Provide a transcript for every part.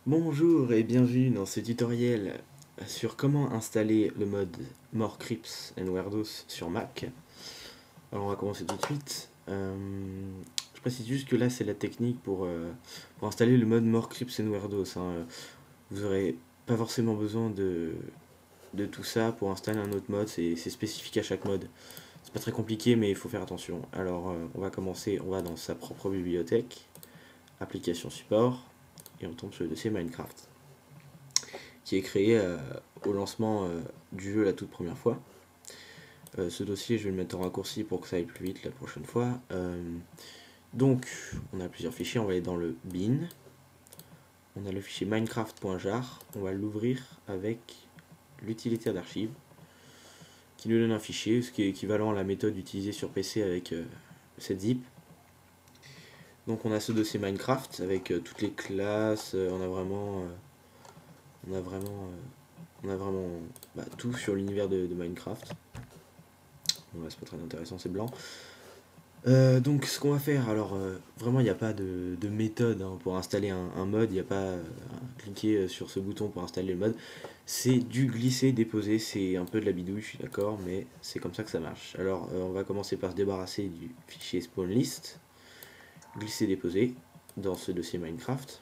Bonjour et bienvenue dans ce tutoriel sur comment installer le mode More Creeps and Weirdos sur Mac. Alors on va commencer tout de suite. Je précise juste que là c'est la technique pour installer le mode More Creeps and Weirdos. Vous n'aurez pas forcément besoin de tout ça pour installer un autre mode, c'est spécifique à chaque mode. C'est pas très compliqué mais il faut faire attention. Alors on va commencer, on va dans sa propre bibliothèque, application support, et on tombe sur le dossier Minecraft, qui est créé au lancement du jeu la toute première fois. Ce dossier, je vais le mettre en raccourci pour que ça aille plus vite la prochaine fois. Donc, on a plusieurs fichiers, on va aller dans le bin. On a le fichier minecraft.jar, on va l'ouvrir avec l'utilitaire d'archive, qui nous donne un fichier, ce qui est équivalent à la méthode utilisée sur PC avec cette zip. Donc on a ce dossier Minecraft avec toutes les classes, on a vraiment tout sur l'univers de Minecraft. Bon, là c'est pas très intéressant, c'est blanc. Donc ce qu'on va faire, alors vraiment il n'y a pas de méthode pour installer un mode, il n'y a pas à cliquer sur ce bouton pour installer le mode. C'est du glisser, déposer, c'est un peu de la bidouille, je suis d'accord, mais c'est comme ça que ça marche. Alors on va commencer par se débarrasser du fichier spawn list, glisser, déposer dans ce dossier Minecraft.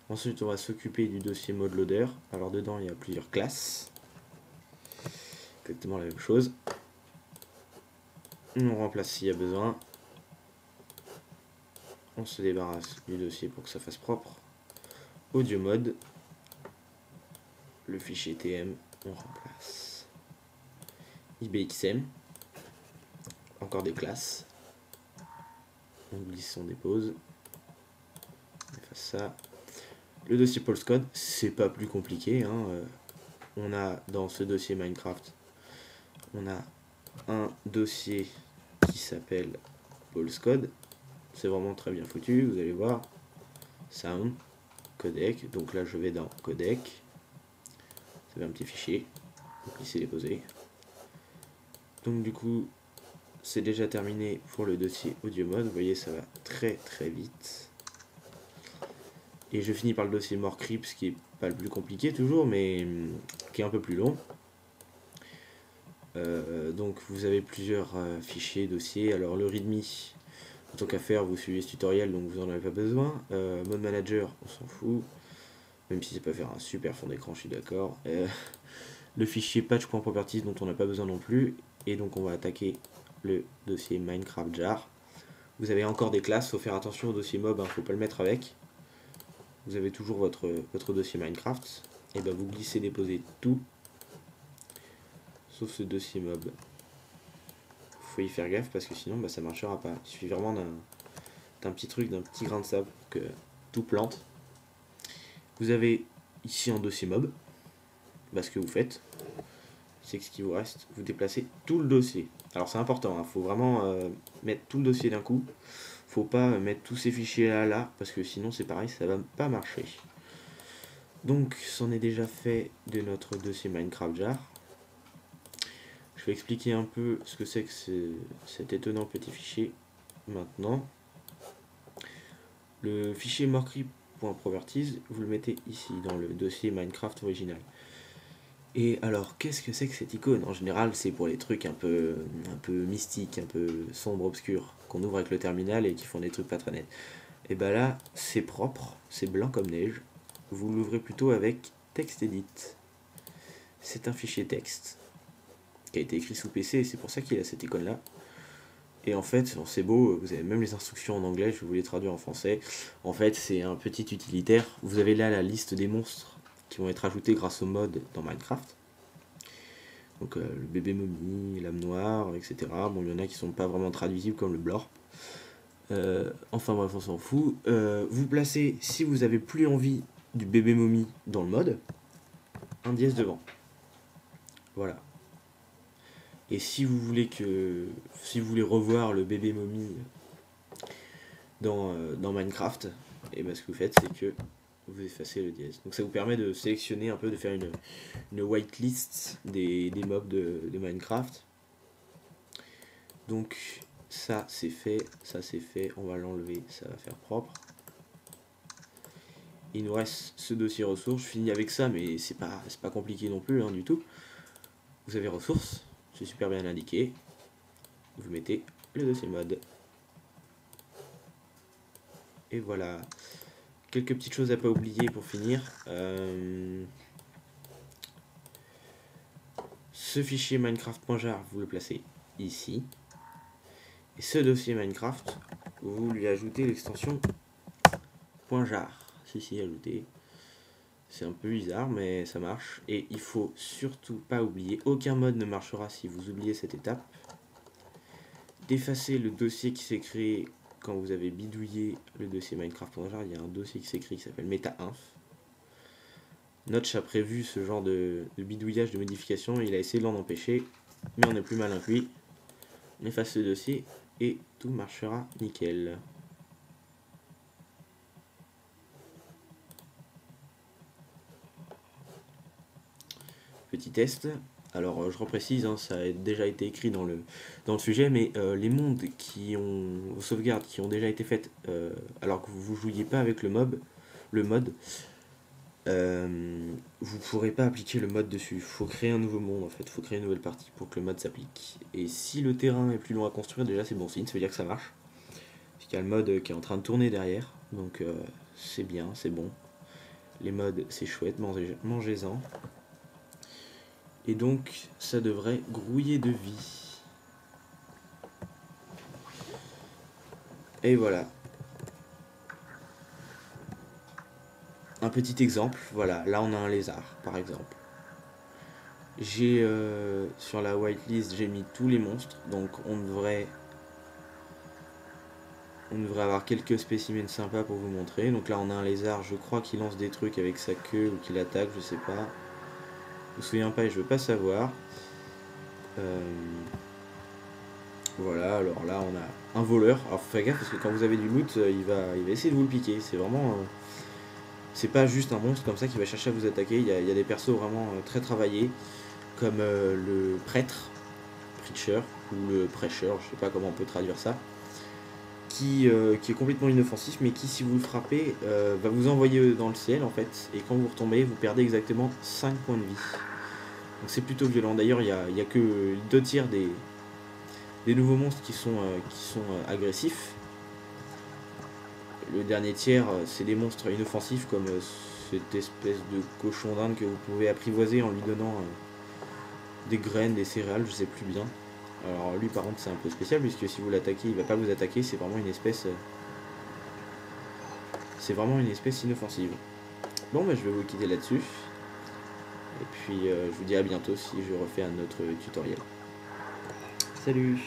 Ensuite on va s'occuper du dossier mode loader. Alors dedans il y a plusieurs classes, exactement la même chose. On remplace s'il y a besoin. On se débarrasse du dossier pour que ça fasse propre. Audio mode. Le fichier TM, on remplace. IBXM. Encore des classes. On glisse, on dépose. On efface ça. Le dossier Pulse Code, c'est pas plus compliqué. On a dans ce dossier Minecraft, on a un dossier qui s'appelle Pulse Code. C'est vraiment très bien foutu, vous allez voir. Sound, codec. Donc là je vais dans codec. Ça fait un petit fichier. Glisser, déposer. Donc du coup c'est déjà terminé pour le dossier audio mode. Vous voyez ça va très vite. Et je finis par le dossier More Creeps qui est pas le plus compliqué toujours, mais qui est un peu plus long. Donc vous avez plusieurs fichiers, dossiers. Alors le readme, en tant qu'à faire, vous suivez ce tutoriel, donc vous n'en avez pas besoin. Mode manager, on s'en fout. Même si c'est pas faire un super fond d'écran, je suis d'accord. Le fichier patch.properties dont on n'a pas besoin non plus. Et donc on va attaquer le dossier Minecraft jar. Vous avez encore des classes, faut faire attention au dossier mob, faut pas le mettre avec. Vous avez toujours votre dossier Minecraft. Et ben vous glissez, déposez tout. Sauf ce dossier mob. Faut y faire gaffe parce que sinon ça marchera pas. Il suffit vraiment d'un petit truc, d'un petit grain de sable pour que tout plante. Vous avez ici un dossier mob. Ce que vous faites, c'est que ce qui vous reste, vous déplacez tout le dossier. Alors c'est important, faut vraiment mettre tout le dossier d'un coup. Faut pas mettre tous ces fichiers là, parce que sinon c'est pareil, ça va pas marcher. Donc c'en est déjà fait de notre dossier Minecraft jar. Je vais expliquer un peu ce que c'est que cet étonnant petit fichier maintenant. Le fichier morecreep.properties, vous le mettez ici dans le dossier Minecraft original. Et alors, qu'est-ce que c'est que cette icône? En général, c'est pour les trucs un peu mystiques, un peu sombres, obscurs, qu'on ouvre avec le terminal et qui font des trucs pas très nets. Et bah là, c'est propre, c'est blanc comme neige. Vous l'ouvrez plutôt avec TextEdit. C'est un fichier texte qui a été écrit sous PC et c'est pour ça qu'il a cette icône là. Et en fait, c'est beau, vous avez même les instructions en anglais, je vais vous les traduire en français. En fait, c'est un petit utilitaire. Vous avez là la liste des monstres qui vont être ajoutés grâce au mode dans Minecraft. Donc le bébé momie, l'âme noire, etc. Bon, il y en a qui sont pas vraiment traduisibles comme le blorp. Enfin bref, on s'en fout. Vous placez, si vous avez plus envie du bébé momie dans le mode, un dièse devant. Voilà. Et si vous voulez revoir le bébé momie dans Minecraft, et ben ce que vous faites, c'est que vous effacez le dièse. Donc ça vous permet de sélectionner un peu, de faire une whitelist des mobs de Minecraft. Donc ça c'est fait, on va l'enlever, ça va faire propre. il nous reste ce dossier ressources. Je finis avec ça, mais c'est pas compliqué non plus, hein, du tout. Vous avez ressources, c'est super bien indiqué. Vous mettez le dossier mode. Et voilà. Quelques petites choses à pas oublier pour finir. Ce fichier minecraft.jar, vous le placez ici. Et ce dossier Minecraft, vous lui ajoutez l'extension .jar. Si, ajouter. C'est un peu bizarre, mais ça marche. Et il faut surtout pas oublier, aucun mode ne marchera si vous oubliez cette étape. D'effacer le dossier qui s'est créé quand vous avez bidouillé le dossier Minecraft.jar. Il y a un dossier qui s'est créé qui s'appelle meta-inf. Notch a prévu ce genre de bidouillage, de modification, et il a essayé de l'en empêcher, mais on est plus malin que lui. On efface ce dossier et tout marchera nickel. Petit test. Alors je reprécise, hein, ça a déjà été écrit dans le sujet, mais les mondes aux sauvegardes qui ont déjà été faites alors que vous jouiez pas avec le mode, vous pourrez pas appliquer le mode dessus. Il faut créer un nouveau monde en fait, il faut créer une nouvelle partie pour que le mode s'applique. Et si le terrain est plus long à construire, déjà c'est bon signe, ça veut dire que ça marche. Parce qu'il y a le mode qui est en train de tourner derrière, donc c'est bien, c'est bon. Les modes c'est chouette, mangez-en. Et donc ça devrait grouiller de vie. Et voilà. Un petit exemple, voilà, là on a un lézard par exemple. J'ai sur la whitelist j'ai mis tous les monstres, donc on devrait avoir quelques spécimens sympas pour vous montrer. Donc là on a un lézard, je crois qu'il lance des trucs avec sa queue ou qu'il attaque, je sais pas. Je me souviens pas et je veux pas savoir. Voilà, alors là on a un voleur. Alors faites gaffe parce que quand vous avez du loot, il va essayer de vous le piquer. C'est vraiment... c'est pas juste un monstre comme ça qui va chercher à vous attaquer. Il y a des persos vraiment très travaillés, comme le prêtre, preacher, ou le prêcheur, je sais pas comment on peut traduire ça, qui est complètement inoffensif, mais qui, si vous le frappez, va vous envoyer dans le ciel en fait. Et quand vous retombez, vous perdez exactement 5 points de vie. Donc c'est plutôt violent. D'ailleurs, il y a que 2 tiers des nouveaux monstres qui sont agressifs. Le dernier tiers, c'est des monstres inoffensifs comme cette espèce de cochon d'Inde que vous pouvez apprivoiser en lui donnant des graines, des céréales, je sais plus bien. Alors lui par contre c'est un peu spécial puisque si vous l'attaquez, il va pas vous attaquer, c'est vraiment une espèce inoffensive. Bon bah je vais vous quitter là-dessus. Et puis je vous dis à bientôt si je refais un autre tutoriel. Salut!